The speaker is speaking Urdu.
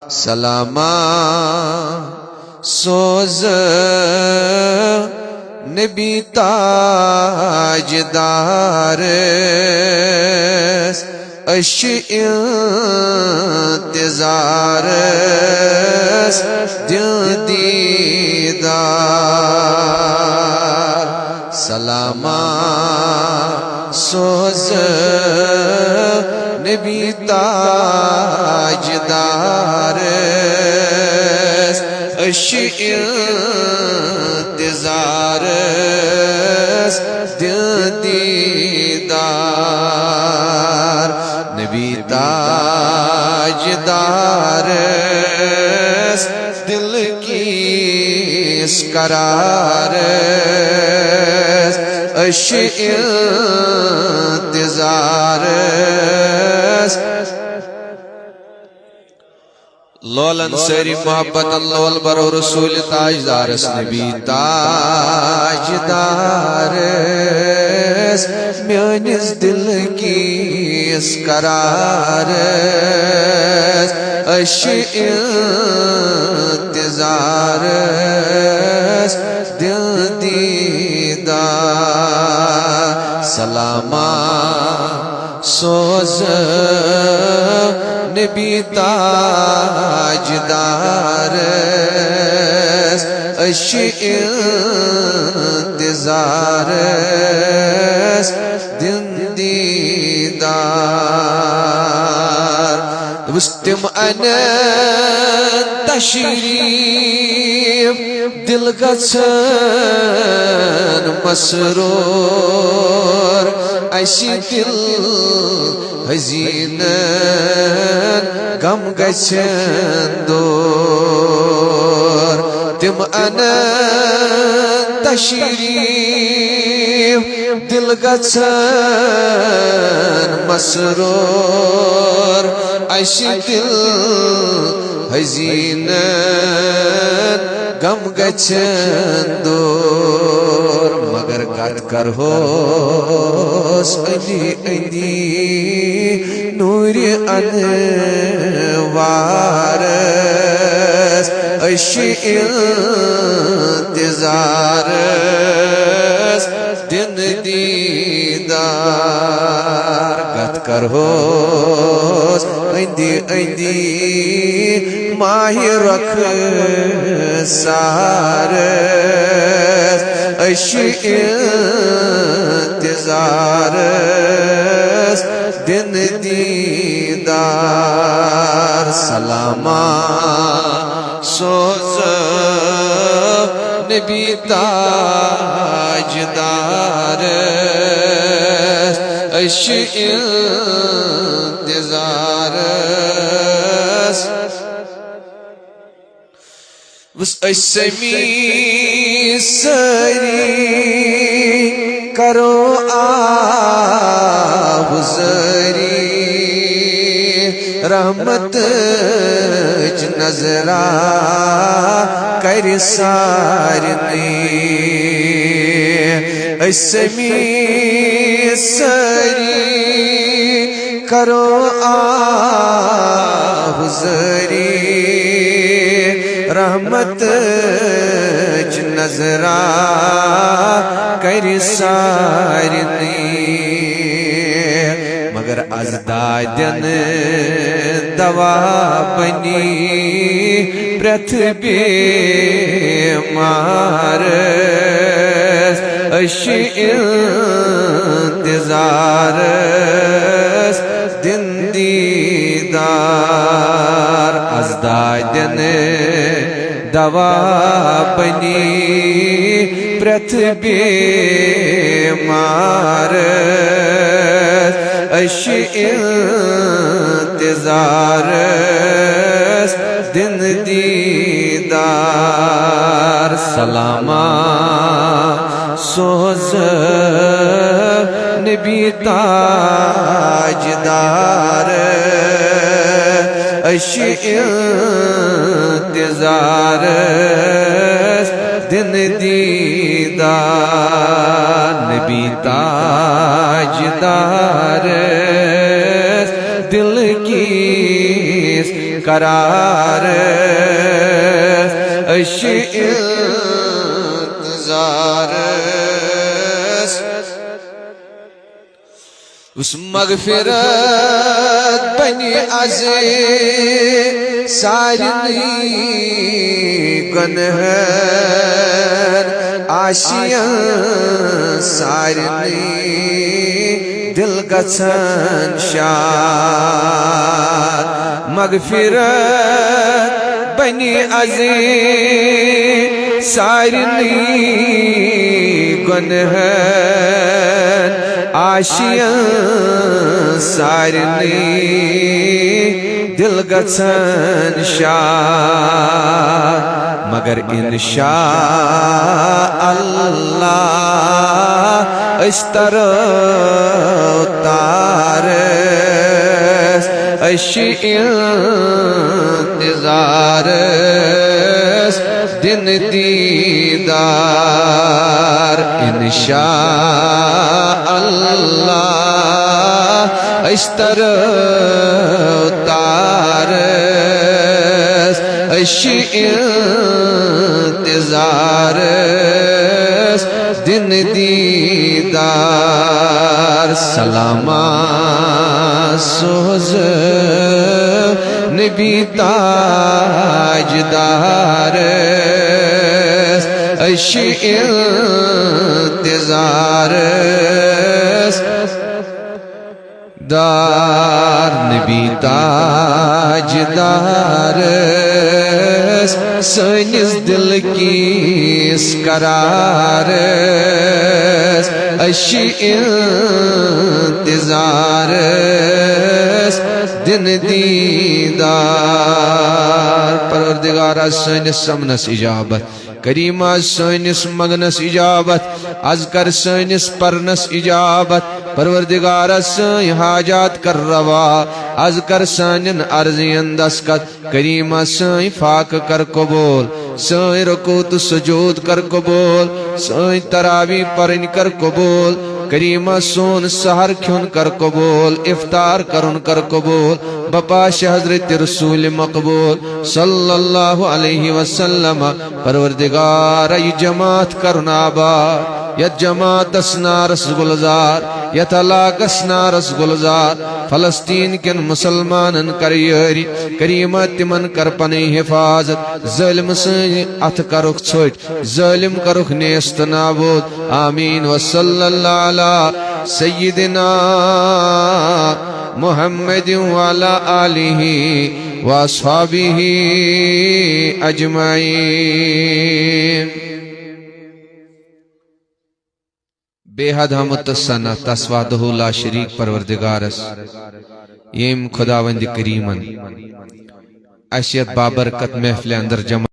سلاما سوز نبی تاجدار اش انتظار دل دیدار سلاما سوز نبی تاجدار اش انتظار دل دیدار نبی تاجدار دل کی اس قرار اش انتظار لولن سری محبت اللہ والبر رسول تاجدار نبی تاجدار میانس دل کی اس قرار اش انتظار دل دیدار سلاما سوز نبی تاجدار اش انتظار دل دیدار وستم انا تشریف دل گژھن مسرور اسی دل حزینن غم گژھن دور تم انا تشریف دل گژھن مسرور اسی دل حزینن غم گژھن دور مگر کت کرہوس أندی أندی نور انوار اش انتظار دن دیدار کت کرہوس أندی أندی ماہ رخسار اش انتظار دن دیدار سلاما سوز نبی تاجدار اش انتظار وس اسمی سری کرو آوزری رحمت نظرہ کر سارنی اسمی سری کرو آوزری رحمت نظرہ کر سارنی مگر از دادن دوا بنی پرت بیمار اش انتظار دن دیدار از دادن دوا بنی پرت بیمار اش انتظار دن دیدار سلاما سوز نبی تاجدار اش انتظار دن دیدار نبی تاجدار دل کی قرار اشی انتظار اس مغفرت بنی عزیز سارنی گنہر آشیاں سارنی دل گژھن شاد مغفرت بنی عزیز سارنی گنہر آشیاں سارنی دل گژھن شاد مگر انشاء اللہ اس طرح تارس اشی انتظارس دن دیدار انشاء اللہ اس طرح تارس اشی انتظارس دن دیدار سلامات سوز نبی تاجدارس اشی انتظارس دار نبی تاجدارس سنس دل کیس قرارس اشی انتظارس دن دیدار پروردگارا سنس سمنس اجابت کریمہ سنس مگنس اجابت اذکر سنس پرنس اجابت پروردگارا سن حاجات کر روا اذکر سنن ارزین دسکت کریمہ سن فاق کر قبول سن رکوع تو سجود کر قبول سن تراوی پرن کر قبول کریمہ سون سحر کھن کر قبول افطار کرن کر قبول بپاش حضرت رسول مقبول صلی اللہ علیہ وسلم پروردگار ای جماعت کرن آباد یت جماعت اسنا رس گلزار یت علاق اسنا رس گلزار فلسطین کن مسلمانن کر یاری کریمہ تمن کر پنی حفاظت ظلم سن ات کرخ چھوٹ ظلم کرخ نیست نابود آمین وصلی اللہ علی سیدنا محمد وعلى آلہ واصحابہ اجمعین بے حد حمد الثنا تس وحدہ لا شریک پروردگارس یم خداوند کریمن اسیت بابرکت محفل اندر جمع